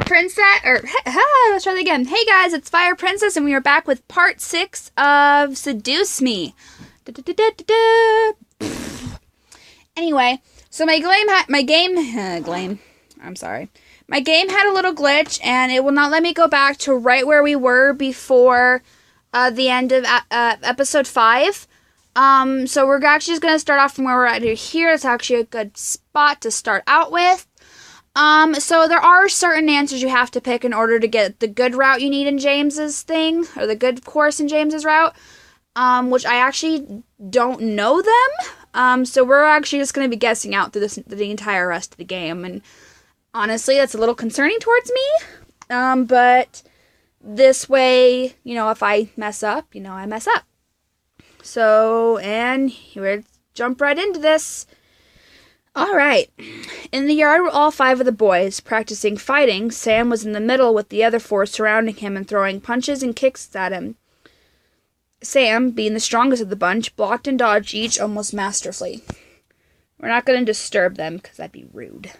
Princess, let's try that again. Hey guys, it's Fire Princess, and we are back with part 6 of Seduce Me. Anyway, so my game had a little glitch, and it will not let me go back to right where we were before the end of episode 5. So we're actually just going to start off from where we're at here. It's actually a good spot to start out with. So there are certain answers you have to pick in order to get the good route you need in James's thing, or the good course in James's route, which I actually don't know them. So we're actually just going to be guessing out through the entire rest of the game, and honestly, that's a little concerning towards me, but this way, if I mess up, I mess up. So, and we'll jump right into this. Alright. In the yard were all 5 of the boys, practicing fighting. Sam was in the middle with the other 4 surrounding him and throwing punches and kicks at him. Sam, being the strongest of the bunch, blocked and dodged each almost masterfully. We're not going to disturb them, because that'd be rude.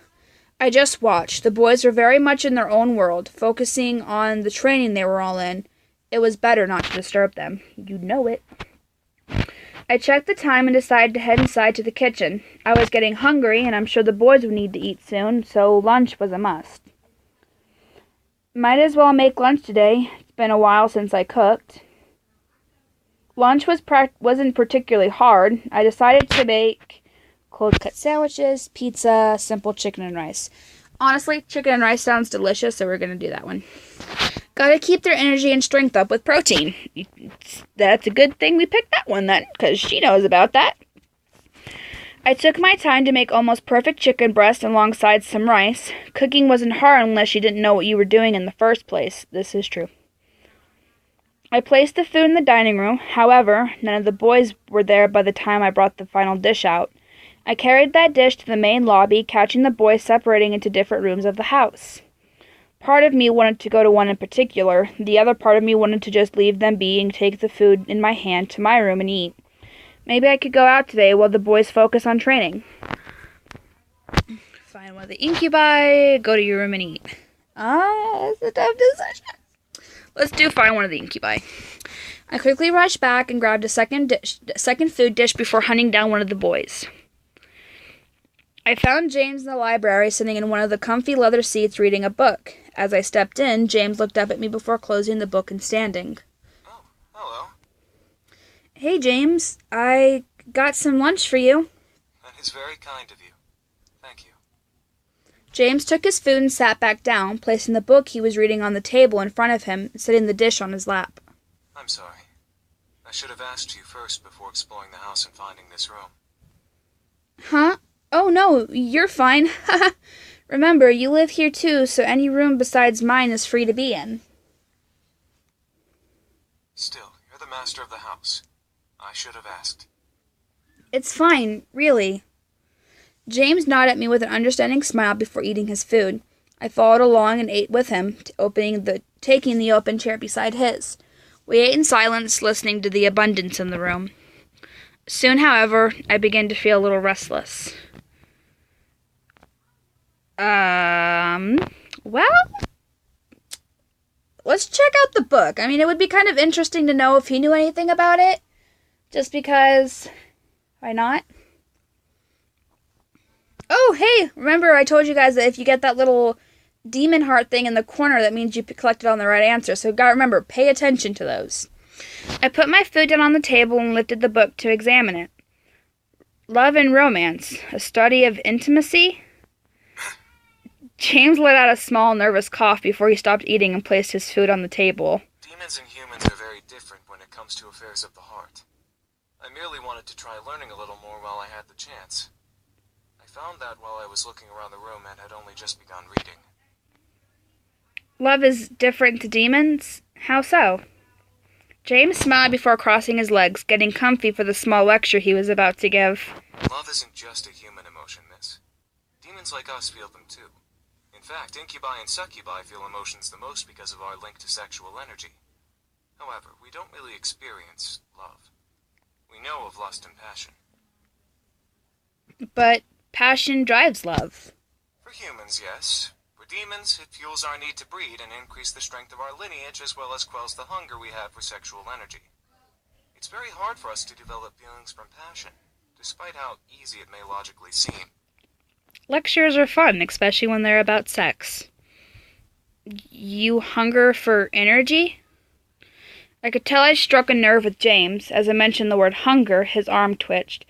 I just watched. The boys were very much in their own world, focusing on the training they were all in. It was better not to disturb them. You know it. I checked the time and decided to head inside to the kitchen. I was getting hungry, and I'm sure the boys would need to eat soon, so lunch was a must. Might as well make lunch today. It's been a while since I cooked. Lunch wasn't particularly hard. I decided to make cold-cut sandwiches, pizza, simple chicken and rice. Honestly, chicken and rice sounds delicious, so we're going to do that one. Gotta keep their energy and strength up with protein. That's a good thing we picked that one then, because she knows about that. I took my time to make almost perfect chicken breast alongside some rice. Cooking wasn't hard unless you didn't know what you were doing in the first place. This is true. I placed the food in the dining room. However, none of the boys were there by the time I brought the final dish out. I carried that dish to the main lobby, catching the boys separating into different rooms of the house. Part of me wanted to go to one in particular. The other part of me wanted to just leave them be and take the food in my hand to my room and eat. Maybe I could go out today while the boys focus on training. Find one of the incubi, go to your room and eat. It's a tough decision. Let's do find one of the incubi. I quickly rushed back and grabbed a second food dish before hunting down one of the boys. I found James in the library, sitting in one of the comfy leather seats reading a book. As I stepped in, James looked up at me before closing the book and standing. Oh, hello. Hey, James. I got some lunch for you. That is very kind of you. Thank you. James took his food and sat back down, placing the book he was reading on the table in front of him, setting the dish on his lap. I'm sorry. I should have asked you first before exploring the house and finding this room. Huh? Oh, no, you're fine. Remember, you live here too, so any room besides mine is free to be in. Still, you're the master of the house. I should have asked. It's fine, really. James nodded at me with an understanding smile before eating his food. I followed along and ate with him, taking the open chair beside his. We ate in silence, listening to the abundance in the room. Soon, however, I began to feel a little restless. Well, let's check out the book. I mean, it would be kind of interesting to know if he knew anything about it, just because, why not? Oh, hey, remember I told you guys that if you get that little demon heart thing in the corner, that means you collected on the right answer, so gotta remember, pay attention to those. I put my food down on the table and lifted the book to examine it. Love and Romance, a study of intimacy? James let out a small, nervous cough before he stopped eating and placed his food on the table. Demons and humans are very different when it comes to affairs of the heart. I merely wanted to try learning a little more while I had the chance. I found that while I was looking around the room and had only just begun reading. Love is different to demons? How so? James smiled before crossing his legs, getting comfy for the small lecture he was about to give. Love isn't just a human emotion, miss. Demons like us feel them too. In fact, incubi and succubi feel emotions the most because of our link to sexual energy. However, we don't really experience love. We know of lust and passion. But passion drives love. For humans, yes. For demons, it fuels our need to breed and increase the strength of our lineage as well as quells the hunger we have for sexual energy. It's very hard for us to develop feelings from passion, despite how easy it may logically seem. Lectures are fun, especially when they're about sex. You hunger for energy? I could tell I struck a nerve with James. As I mentioned the word hunger, his arm twitched.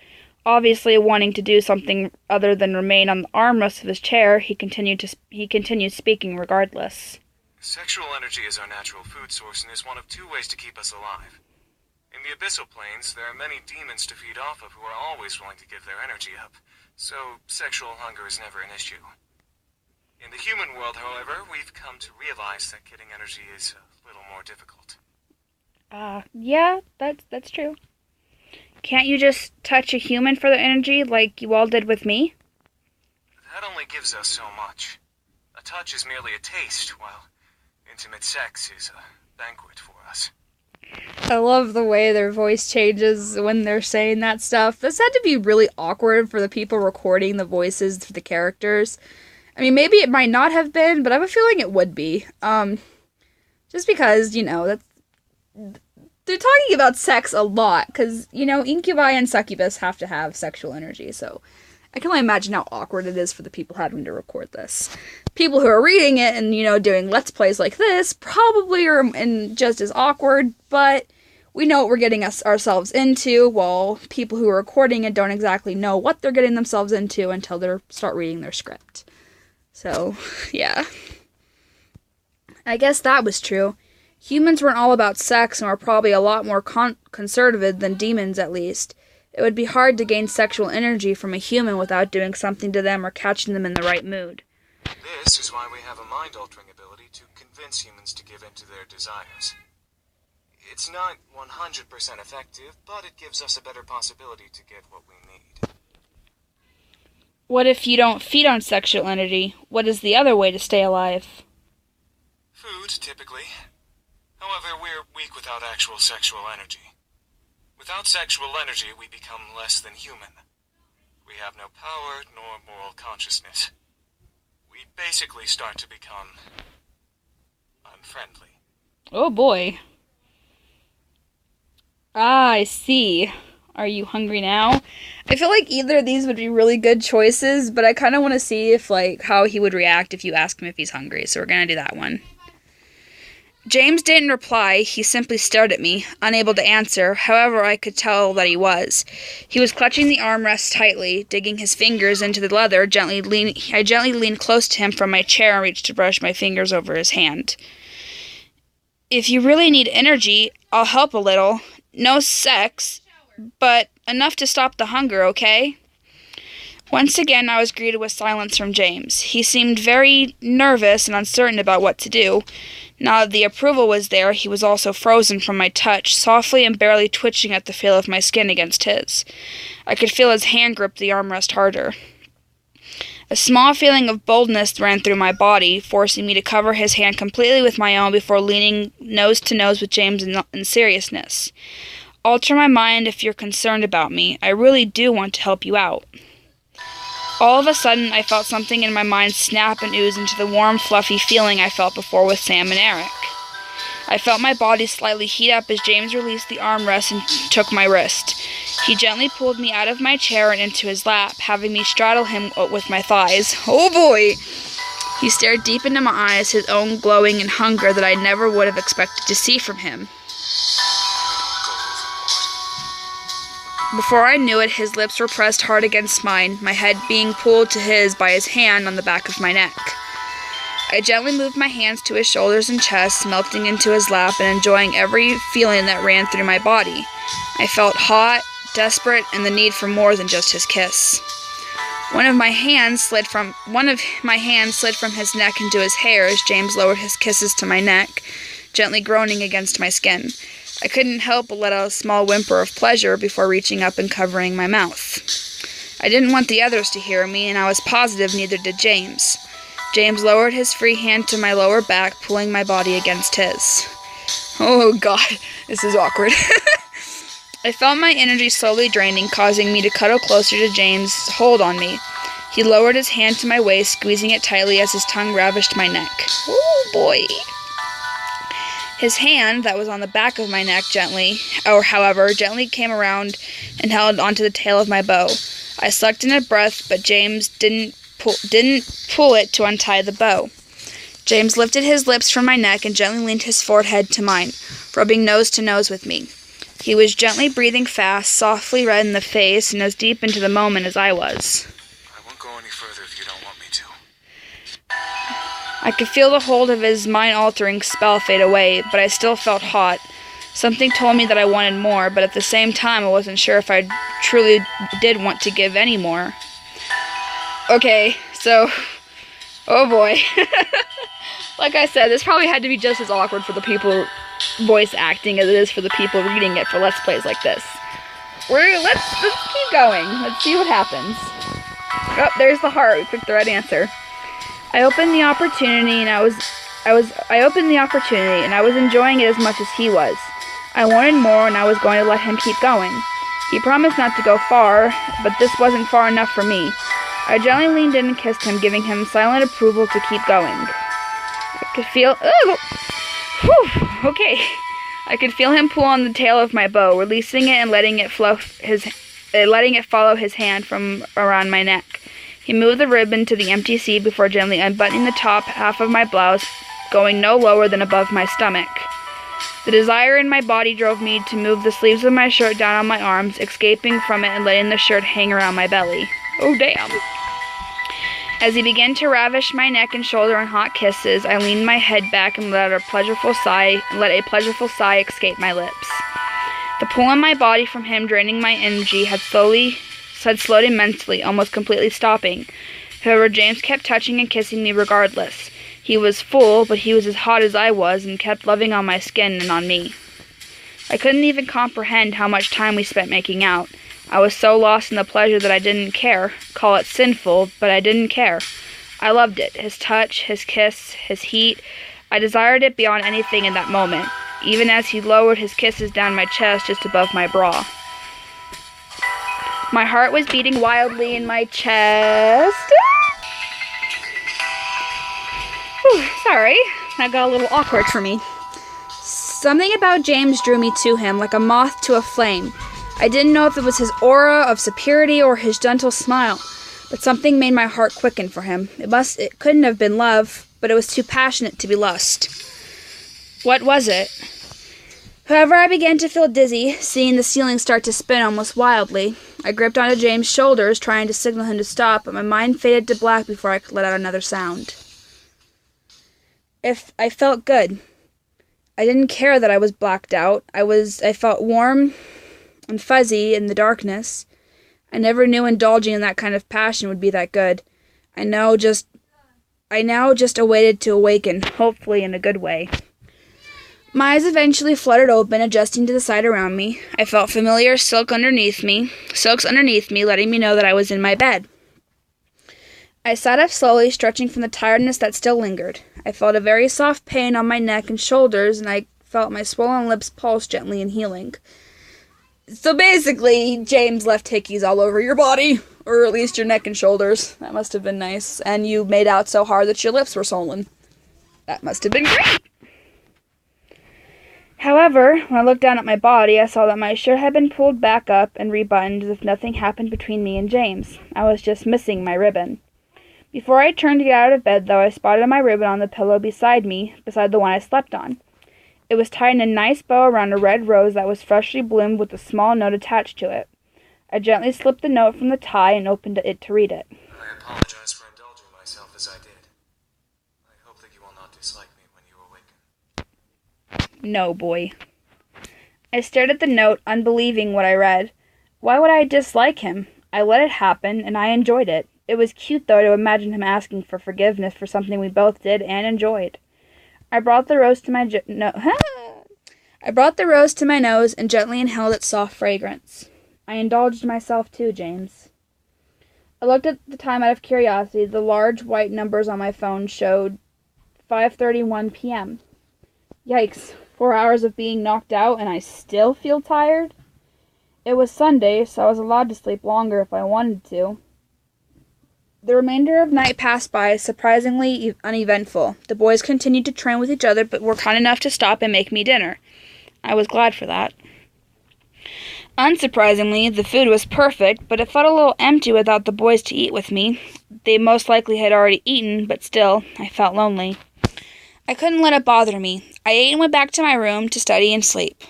Obviously wanting to do something other than remain on the armrest of his chair, he continued speaking regardless. Sexual energy is our natural food source and is one of two ways to keep us alive. In the abyssal planes, there are many demons to feed off of who are always willing to give their energy up, so sexual hunger is never an issue. In the human world, however, we've come to realize that getting energy is a little more difficult. Yeah, that's true. Can't you just touch a human for the energy like you all did with me? That only gives us so much. A touch is merely a taste, while intimate sex is a banquet for us. I love the way their voice changes when they're saying that stuff. This had to be really awkward for the people recording the voices for the characters. I mean, maybe it might not have been, but I have a feeling it would be. Just because, that's... They're talking about sex a lot, because, incubi and succubus have to have sexual energy, so I can only imagine how awkward it is for the people having to record this. People who are reading it and, doing Let's Plays like this probably are just as awkward, but we know what we're getting ourselves into, while people who are recording it don't exactly know what they're getting themselves into until they start reading their script. So, yeah. I guess that was true. Humans weren't all about sex and were probably a lot more conservative than demons, at least. It would be hard to gain sexual energy from a human without doing something to them or catching them in the right mood. This is why we have a mind-altering ability to convince humans to give in to their desires. It's not 100% effective, but it gives us a better possibility to get what we need. What if you don't feed on sexual energy? What is the other way to stay alive? Food, typically. However, we're weak without actual sexual energy. Without sexual energy, we become less than human. We have no power nor moral consciousness. We basically start to become unfriendly. Oh boy. I see. Are you hungry now? I feel like either of these would be really good choices, but I kind of want to see if, how he would react if you ask him if he's hungry, so we're gonna do that one. James didn't reply. He simply stared at me, unable to answer. However, I could tell that he was. He was clutching the armrest tightly, digging his fingers into the leather. I gently leaned close to him from my chair and reached to brush my fingers over his hand. If you really need energy, I'll help a little. No sex, but enough to stop the hunger, okay? Once again, I was greeted with silence from James. He seemed very nervous and uncertain about what to do. Now that the approval was there, he was also frozen from my touch, softly and barely twitching at the feel of my skin against his. I could feel his hand grip the armrest harder. A small feeling of boldness ran through my body, forcing me to cover his hand completely with my own before leaning nose to nose with James in seriousness. Alter my mind if you're concerned about me. I really do want to help you out. All of a sudden, I felt something in my mind snap and ooze into the warm, fluffy feeling I felt before with Sam and Eric. I felt my body slightly heat up as James released the armrest and took my wrist. He gently pulled me out of my chair and into his lap, having me straddle him with my thighs. Oh boy! He stared deep into my eyes, his own glowing in hunger that I never would have expected to see from him. Before I knew it, his lips were pressed hard against mine, my head being pulled to his by his hand on the back of my neck. I gently moved my hands to his shoulders and chest, melting into his lap and enjoying every feeling that ran through my body. I felt hot, desperate, and the need for more than just his kiss. One of my hands slid from his neck into his hair as James lowered his kisses to my neck, gently groaning against my skin. I couldn't help but let out a small whimper of pleasure before reaching up and covering my mouth. I didn't want the others to hear me, and I was positive neither did James. James lowered his free hand to my lower back, pulling my body against his. Oh god, this is awkward. I felt my energy slowly draining, causing me to cuddle closer to James' hold on me. He lowered his hand to my waist, squeezing it tightly as his tongue ravished my neck. Oh, boy. His hand, that was on the back of my neck, gently came around and held onto the tail of my bow. I sucked in a breath, but James didn't pull it to untie the bow. James lifted his lips from my neck and gently leaned his forehead to mine, rubbing nose to nose with me. He was gently breathing fast, softly red in the face, and as deep into the moment as I was. I won't go any further if you don't want me to. I could feel the hold of his mind-altering spell fade away, but I still felt hot. Something told me that I wanted more, but at the same time I wasn't sure if I truly did want to give any more. Okay, so... oh boy. Like I said, this probably had to be just as awkward for the people voice acting as it is for the people reading it for Let's Plays like this. Let's keep going. Let's see what happens. Oh, there's the heart. We picked the right answer. I opened the opportunity and I was enjoying it as much as he was. I wanted more and I was going to let him keep going. He promised not to go far, but this wasn't far enough for me. I gently leaned in and kissed him, giving him silent approval to keep going. I could feel... okay. I could feel him pull on the tail of my bow, releasing it and letting it follow his hand from around my neck. He moved the ribbon to the empty seat before gently unbuttoning the top half of my blouse, going no lower than above my stomach. The desire in my body drove me to move the sleeves of my shirt down on my arms, escaping from it and letting the shirt hang around my belly. Oh, damn. As he began to ravish my neck and shoulder in hot kisses, I leaned my head back and let a pleasurable sigh escape my lips. The pull on my body from him draining my energy had slowed immensely, almost completely stopping. However, James kept touching and kissing me regardless. He was full, but he was as hot as I was and kept loving on my skin and on me. I couldn't even comprehend how much time we spent making out. I was so lost in the pleasure that I didn't care. Call it sinful, but I didn't care. I loved it. His touch, his kiss, his heat. I desired it beyond anything in that moment, even as he lowered his kisses down my chest just above my bra. My heart was beating wildly in my chest. Whew, sorry, that got a little awkward for me. Something about James drew me to him like a moth to a flame. I didn't know if it was his aura of superiority or his gentle smile, but something made my heart quicken for him. It couldn't have been love, but it was too passionate to be lust. What was it? However, I began to feel dizzy, seeing the ceiling start to spin almost wildly. I gripped onto James' shoulders, trying to signal him to stop, but my mind faded to black before I could let out another sound. I felt good. I didn't care that I was blacked out. I felt warm and fuzzy in the darkness. I never knew indulging in that kind of passion would be that good. I now just awaited to awaken, hopefully in a good way. My eyes eventually fluttered open, adjusting to the side around me. I felt familiar silks underneath me, letting me know that I was in my bed. I sat up slowly, stretching from the tiredness that still lingered. I felt a very soft pain on my neck and shoulders, and I felt my swollen lips pulse gently and healing. So basically, James left hickeys all over your body, or at least your neck and shoulders. That must have been nice. And you made out so hard that your lips were swollen. That must have been great. However, when I looked down at my body, I saw that my shirt had been pulled back up and rebuttoned as if nothing happened between me and James. I was just missing my ribbon. Before I turned to get out of bed, though, I spotted my ribbon on the pillow beside the one I slept on. It was tied in a nice bow around a red rose that was freshly bloomed with a small note attached to it. I gently slipped the note from the tie and opened it to read it. I apologize for indulging myself as I did. I hope that you will not dislike me when you awaken. No, boy. I stared at the note, unbelieving what I read. Why would I dislike him? I let it happen, and I enjoyed it. It was cute, though, to imagine him asking for forgiveness for something we both did and enjoyed. I brought the rose to my nose and gently inhaled its soft fragrance. I indulged myself too, James. I looked at the time out of curiosity. The large white numbers on my phone showed 5:31 p.m. Yikes, 4 hours of being knocked out and I still feel tired? It was Sunday, so I was allowed to sleep longer if I wanted to. The remainder of night passed by, surprisingly uneventful. The boys continued to train with each other, but were kind enough to stop and make me dinner. I was glad for that. Unsurprisingly, the food was perfect, but it felt a little empty without the boys to eat with me. They most likely had already eaten, but still, I felt lonely. I couldn't let it bother me. I ate and went back to my room to study and sleep.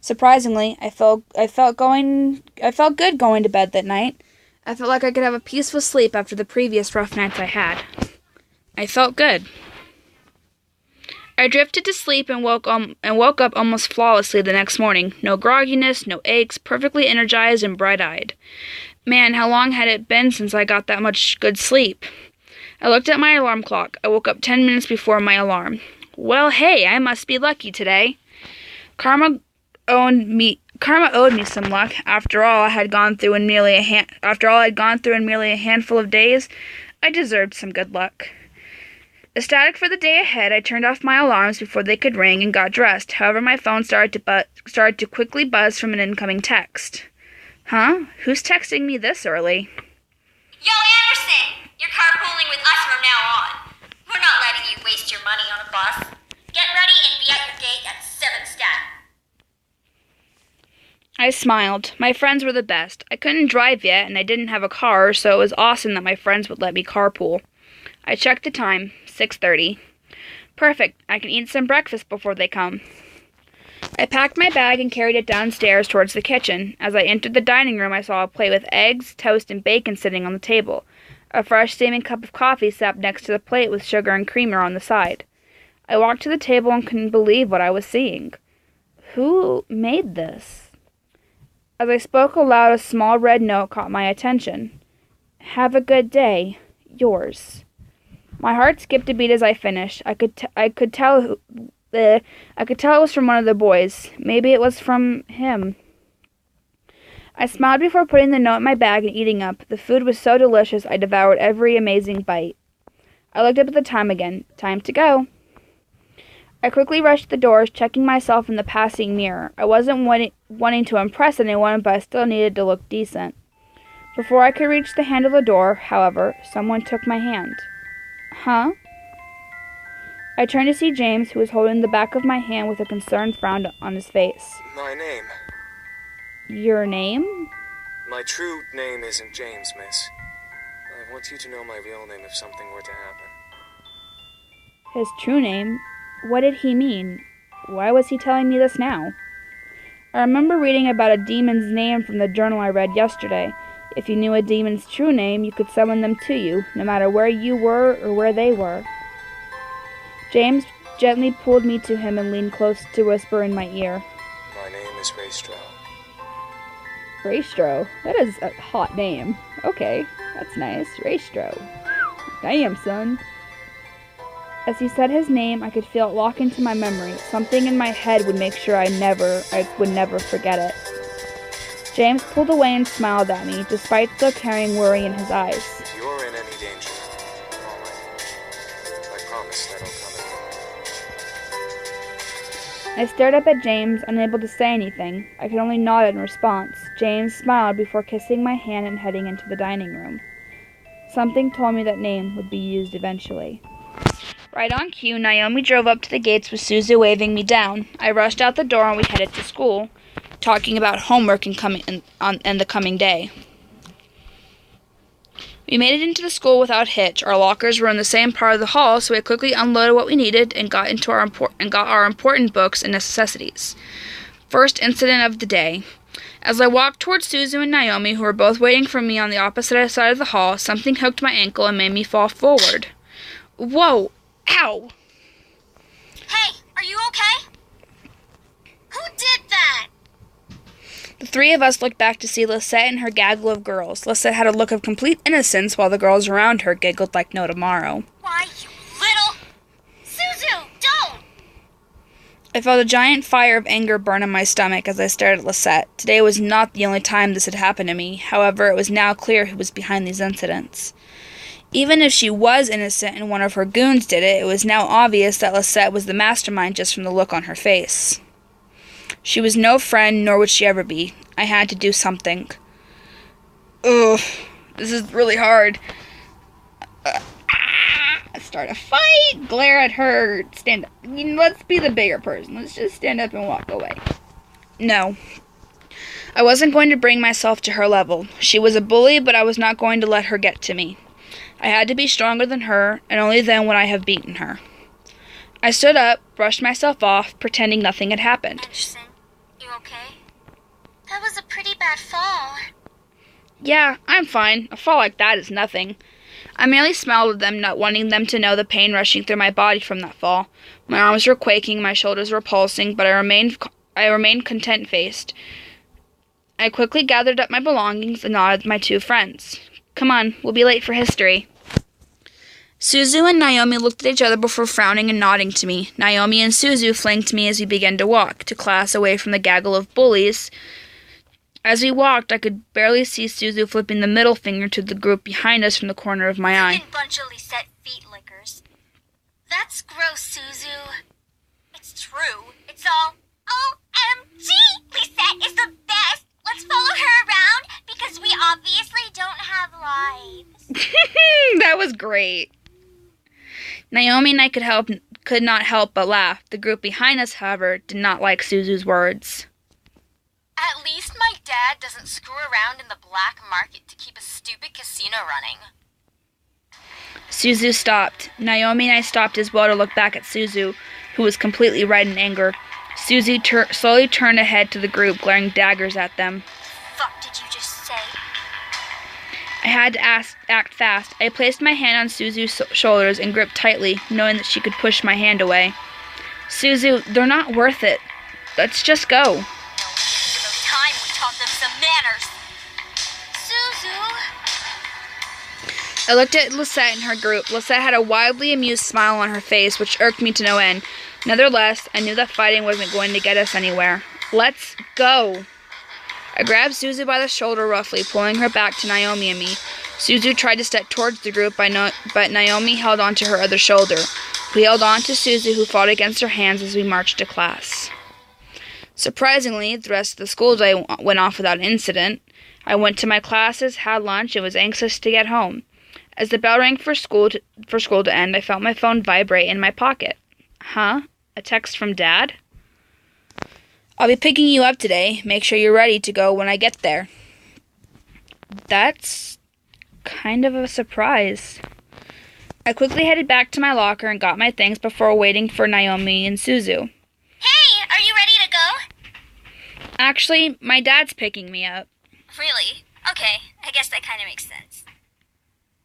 Surprisingly, I felt good going to bed that night. I felt like I could have a peaceful sleep after the previous rough nights I had. I felt good. I drifted to sleep and woke up almost flawlessly the next morning. No grogginess, no aches, perfectly energized and bright-eyed. Man, how long had it been since I got that much good sleep? I looked at my alarm clock. I woke up 10 minutes before my alarm. Well, hey, I must be lucky today. Karma owed me some luck. After all I had gone through in merely a handful of days, I deserved some good luck. Ecstatic for the day ahead, I turned off my alarms before they could ring and got dressed. However, my phone started to quickly buzz from an incoming text. Huh? Who's texting me this early? Yo, Anderson! You're carpooling with us from now on. We're not letting you waste your money on a bus. Get ready and be at your gate at 7 stat. I smiled. My friends were the best. I couldn't drive yet, and I didn't have a car, so it was awesome that my friends would let me carpool. I checked the time. 6:30. Perfect. I can eat some breakfast before they come. I packed my bag and carried it downstairs towards the kitchen. As I entered the dining room, I saw a plate with eggs, toast, and bacon sitting on the table. A fresh steaming cup of coffee sat next to the plate with sugar and creamer on the side. I walked to the table and couldn't believe what I was seeing. Who made this? As I spoke aloud, a small red note caught my attention. Have a good day. Yours. My heart skipped a beat as I finished. I could tell it was from one of the boys. Maybe it was from him. I smiled before putting the note in my bag and eating up. The food was so delicious, I devoured every amazing bite. I looked up at the time again. Time to go. I quickly rushed to the doors, checking myself in the passing mirror. I wasn't wanting to impress anyone, but I still needed to look decent. Before I could reach the handle of the door, however, someone took my hand. Huh? I turned to see James, who was holding the back of my hand with a concerned frown on his face. My name. Your name? My true name isn't James, miss. I want you to know my real name if something were to happen. His true name? What did he mean? Why was he telling me this now? I remember reading about a demon's name from the journal I read yesterday. If you knew a demon's true name, you could summon them to you, no matter where you were or where they were. James gently pulled me to him and leaned close to whisper in my ear. My name is Raystro. Raystro? That is a hot name. Okay, that's nice. Raystro. Damn, son. As he said his name, I could feel it lock into my memory. Something in my head would make sure I would never forget it. James pulled away and smiled at me, despite still carrying worry in his eyes. If you're in any danger, call me. I promise that'll come again. I stared up at James, unable to say anything. I could only nod in response. James smiled before kissing my hand and heading into the dining room. Something told me that name would be used eventually. Right on cue, Naomi drove up to the gates with Suzu waving me down. I rushed out the door and we headed to school, talking about homework and the coming day. We made it into the school without hitch. Our lockers were in the same part of the hall, so we quickly unloaded what we needed and got our important books and necessities. First incident of the day. As I walked towards Suzu and Naomi, who were both waiting for me on the opposite side of the hall, something hooked my ankle and made me fall forward. Whoa! Ow! Hey, are you okay? Who did that? The three of us looked back to see Lisette and her gaggle of girls. Lisette had a look of complete innocence, while the girls around her giggled like no tomorrow. Why, you little... Suzu, don't! I felt a giant fire of anger burn in my stomach as I stared at Lisette. Today was not the only time this had happened to me. However, it was now clear who was behind these incidents. Even if she was innocent and one of her goons did it, it was now obvious that Lisette was the mastermind just from the look on her face. She was no friend, nor would she ever be. I had to do something. Ugh, this is really hard. Start a fight, glare at her, stand up. Let's be the bigger person. Let's just stand up and walk away. No. I wasn't going to bring myself to her level. She was a bully, but I was not going to let her get to me. I had to be stronger than her, and only then would I have beaten her. I stood up, brushed myself off, pretending nothing had happened. Anderson, you okay? That was a pretty bad fall. Yeah, I'm fine. A fall like that is nothing. I merely smiled at them, not wanting them to know the pain rushing through my body from that fall. My arms were quaking, my shoulders were pulsing, but I remained content-faced. I quickly gathered up my belongings and nodded at my two friends. Come on, we'll be late for history. Suzu and Naomi looked at each other before frowning and nodding to me. Naomi and Suzu flanked me as we began to walk, to class away from the gaggle of bullies. As we walked, I could barely see Suzu flipping the middle finger to the group behind us from the corner of my eye. Bunch of Lisette feet lickers. That's gross, Suzu. It's true. It's all OMG! Lisette is the best! Let's follow her around because we obviously don't have lives. That was great. Naomi and I could not help but laugh. The group behind us, however, did not like Suzu's words. At least my dad doesn't screw around in the black market to keep a stupid casino running. Suzu stopped. Naomi and I stopped as well to look back at Suzu, who was completely red in anger. Suzu slowly turned ahead to the group, glaring daggers at them. Fuck did you just say? I had to act fast. I placed my hand on Suzu's shoulders and gripped tightly, knowing that she could push my hand away. Suzu, they're not worth it. Let's just go. No, it's about time we taught them some manners. Suzu. I looked at Lisette and her group. Lisette had a wildly amused smile on her face, which irked me to no end. Nevertheless, I knew that fighting wasn't going to get us anywhere. Let's go. I grabbed Suzu by the shoulder roughly, pulling her back to Naomi and me. Suzu tried to step towards the group, but Naomi held onto her other shoulder. We held on to Suzu, who fought against her hands as we marched to class. Surprisingly, the rest of the school day went off without incident. I went to my classes, had lunch, and was anxious to get home. As the bell rang for school to end, I felt my phone vibrate in my pocket. Huh? A text from Dad? I'll be picking you up today. Make sure you're ready to go when I get there. That's kind of a surprise. I quickly headed back to my locker and got my things before waiting for Naomi and Suzu. Hey, are you ready to go? Actually, my dad's picking me up. Really? Okay, I guess that kind of makes sense.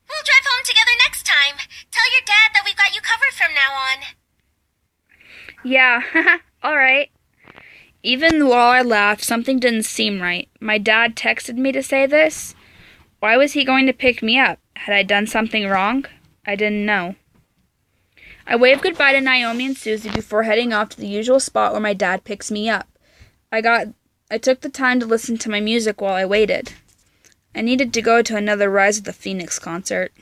We'll drive home together next time. Tell your dad that we've got you covered from now on. Yeah, alright. Even while I laughed, something didn't seem right. My dad texted me to say this. Why was he going to pick me up? Had I done something wrong? I didn't know. I waved goodbye to Naomi and Susie before heading off to the usual spot where my dad picks me up. I took the time to listen to my music while I waited. I needed to go to another Rise of the Phoenix concert.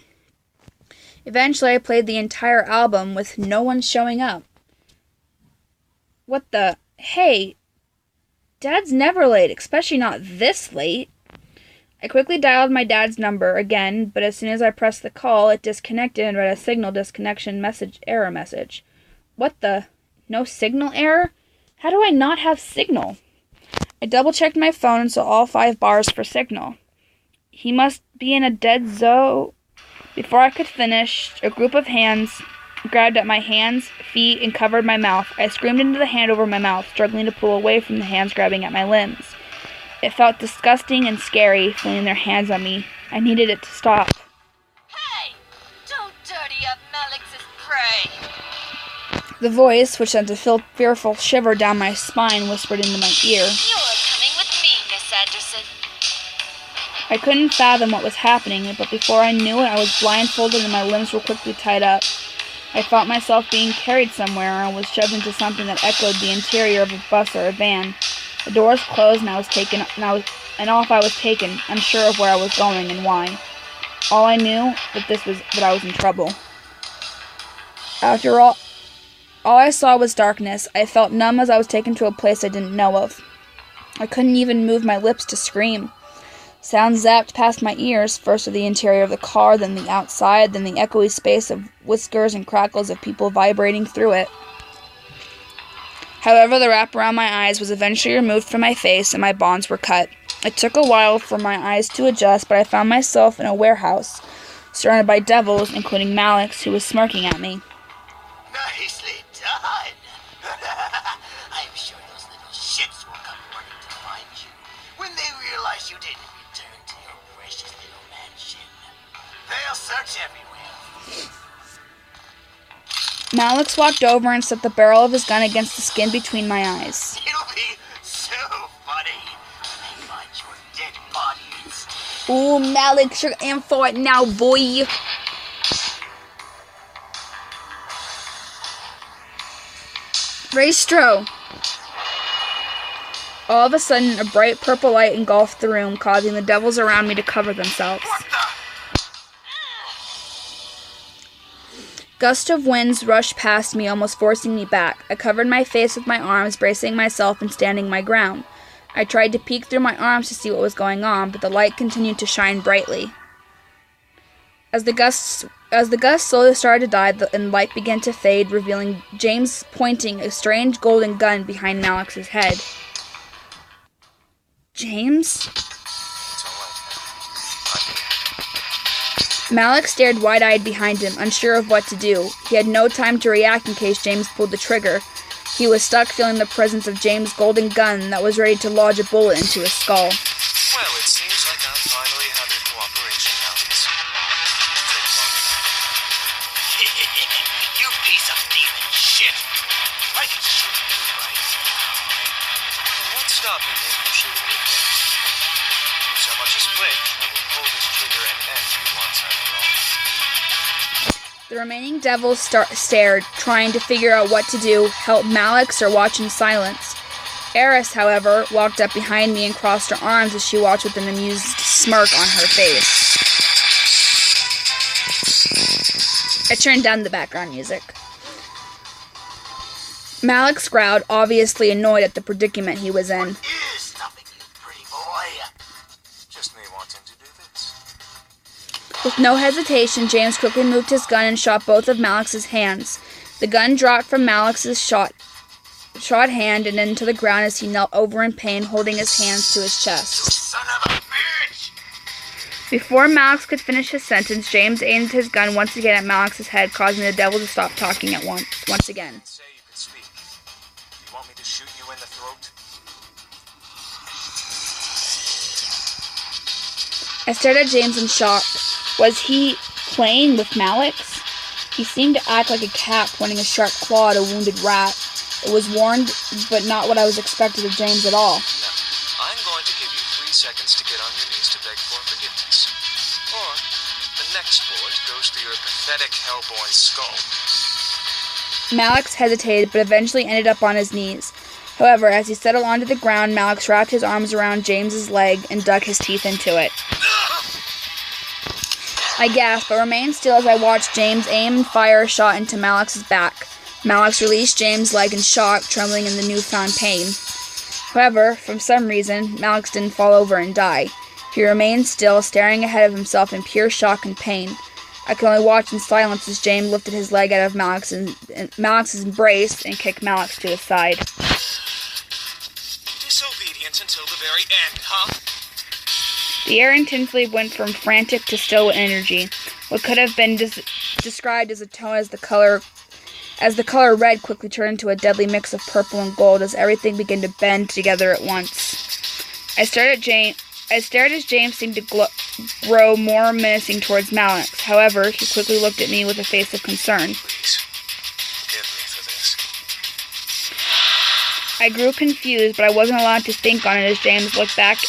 Eventually, I played the entire album with no one showing up. What the? Hey, Dad's never late, especially not this late. I quickly dialed my dad's number again, but as soon as I pressed the call, it disconnected and read a signal disconnection error message. What the? No signal error? How do I not have signal? I double-checked my phone and saw all 5 bars for signal. He must be in a dead zone. Before I could finish, a group of hands grabbed at my hands, feet, and covered my mouth. I screamed into the hand over my mouth, struggling to pull away from the hands grabbing at my limbs. It felt disgusting and scary, feeling their hands on me. I needed it to stop. Hey! Don't dirty up Malix's prey! The voice, which sent a fearful shiver down my spine, whispered into my ear. You're coming with me, Miss Anderson. I couldn't fathom what was happening, but before I knew it, I was blindfolded and my limbs were quickly tied up. I felt myself being carried somewhere, and I was shoved into something that echoed the interior of a bus or a van. The doors closed, and off I was taken, unsure of where I was going and why. All I knew that I was in trouble. After all I saw was darkness. I felt numb as I was taken to a place I didn't know of. I couldn't even move my lips to scream. Sounds zapped past my ears, first of the interior of the car, then the outside, then the echoey space of whiskers and crackles of people vibrating through it. However, the wrap around my eyes was eventually removed from my face, and my bonds were cut. It took a while for my eyes to adjust, but I found myself in a warehouse, surrounded by devils, including Malix, who was smirking at me. Nicely done! I'm sure those little shits will come running to find you when they realize you didn't return to your precious little mansion. They'll search everywhere. Malix walked over and set the barrel of his gun against the skin between my eyes. It'll be so funny when they find your dead bodies. Ooh, Malix, you're in for it now, boy. Raystro. All of a sudden, a bright purple light engulfed the room, causing the devils around me to cover themselves. What the? Gusts of winds rushed past me, almost forcing me back. I covered my face with my arms, bracing myself and standing my ground. I tried to peek through my arms to see what was going on, but the light continued to shine brightly. As the gusts slowly started to die, and light began to fade, revealing James pointing a strange golden gun behind Malix's head. James? It's all right. Malix stared wide-eyed behind him, unsure of what to do. He had no time to react in case James pulled the trigger. He was stuck feeling the presence of James' golden gun that was ready to lodge a bullet into his skull. Well, it seems like I finally have your cooperation now. You piece of demon shit! I can shoot you right now. What's stopping me from shooting you first? So much as flinch, I will pull this trigger and end you once I'm alone. The remaining devils stared, trying to figure out what to do, help Malix or watch in silence. Eris, however, walked up behind me and crossed her arms as she watched with an amused smirk on her face. I turned down the background music. Malix growled, obviously annoyed at the predicament he was in. What is stopping you, pretty boy? Just me wanting to do this. With no hesitation, James quickly moved his gun and shot both of Malix's hands. The gun dropped from Malix's shot hand and into the ground as he knelt over in pain, holding his hands to his chest. Son of a bitch! Before Malix could finish his sentence, James aimed his gun once again at Malix's head, causing the devil to stop talking at once again. Say you could speak. You want me to shoot you in the throat? I stared at James in shock. Was he playing with Malix? He seemed to act like a cat pointing a sharp claw at a wounded rat. It was warned, but not what I was expecting of James at all. Now, I'm going to give you 3 seconds to get on your knees to beg for forgiveness. Or, the next bullet goes through your pathetic hellborn skull. Malix hesitated, but eventually ended up on his knees. However, as he settled onto the ground, Malix wrapped his arms around James's leg and dug his teeth into it. I gasped, but remained still as I watched James aim and fire a shot into Malix's back. Malix released James' leg in shock, trembling in the newfound pain. However, for some reason, Malix didn't fall over and die. He remained still, staring ahead of himself in pure shock and pain. I could only watch in silence as James lifted his leg out of Malix's embrace and kicked Malix to his side. Disobedience until the very end, huh? The air in Tinsley went from frantic to still with energy. What could have been described as a tone as the color red quickly turned into a deadly mix of purple and gold as everything began to bend together at once. I stared as James seemed to grow more menacing towards Malix. However, he quickly looked at me with a face of concern. Please, forgive me for this. I grew confused, but I wasn't allowed to think on it as James looked back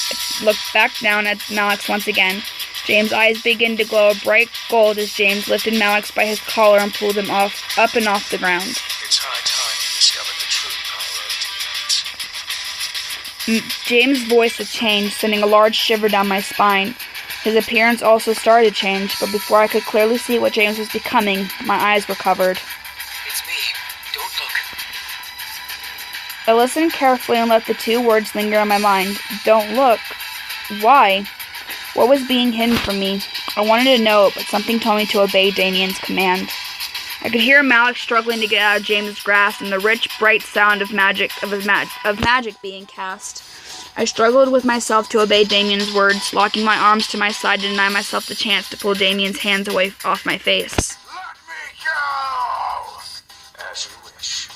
down at Malix once again. James' eyes began to glow a bright gold as James lifted Malix by his collar and pulled him up and off the ground. It's high time you discovered the true power of demons. James' voice had changed, sending a large shiver down my spine. His appearance also started to change, but before I could clearly see what James was becoming, my eyes were covered. It's me. Don't look. I listened carefully and let the 2 words linger in my mind. Don't look. Why? What was being hidden from me? I wanted to know, but something told me to obey Damien's command. I could hear Malik struggling to get out of James' grasp and the rich, bright sound of magic being cast. I struggled with myself to obey Damien's words, locking my arms to my side to deny myself the chance to pull Damien's hands away off my face. Let me go! As you wish.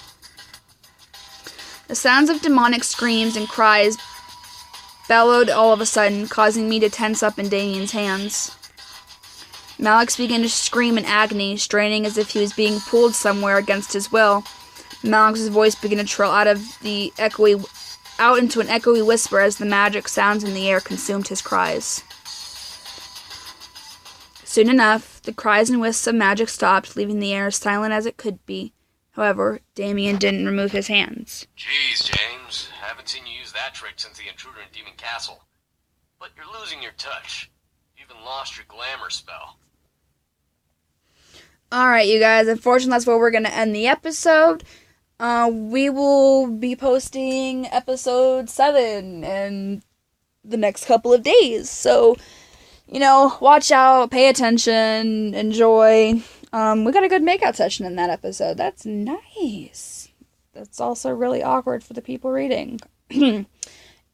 The sounds of demonic screams and cries bellowed all of a sudden, causing me to tense up in Damien's hands. Malix began to scream in agony, straining as if he was being pulled somewhere against his will. Malix's voice began to trill out into an echoey whisper as the magic sounds in the air consumed his cries. Soon enough, the cries and wisps of magic stopped, leaving the air as silent as it could be. However, Damien didn't remove his hands. Jeez, James. Haven't seen you use that trick since the intruder in Demon Castle. But you're losing your touch. You even lost your glamour spell. Alright, you guys, unfortunately that's where we're going to end the episode. We will be posting episode 7 in the next couple of days. So, watch out, pay attention, enjoy. We got a good makeout session in that episode. That's nice. That's also really awkward for the people reading.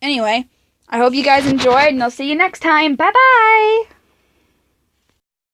Anyway, I hope you guys enjoyed, and I'll see you next time. Bye-bye!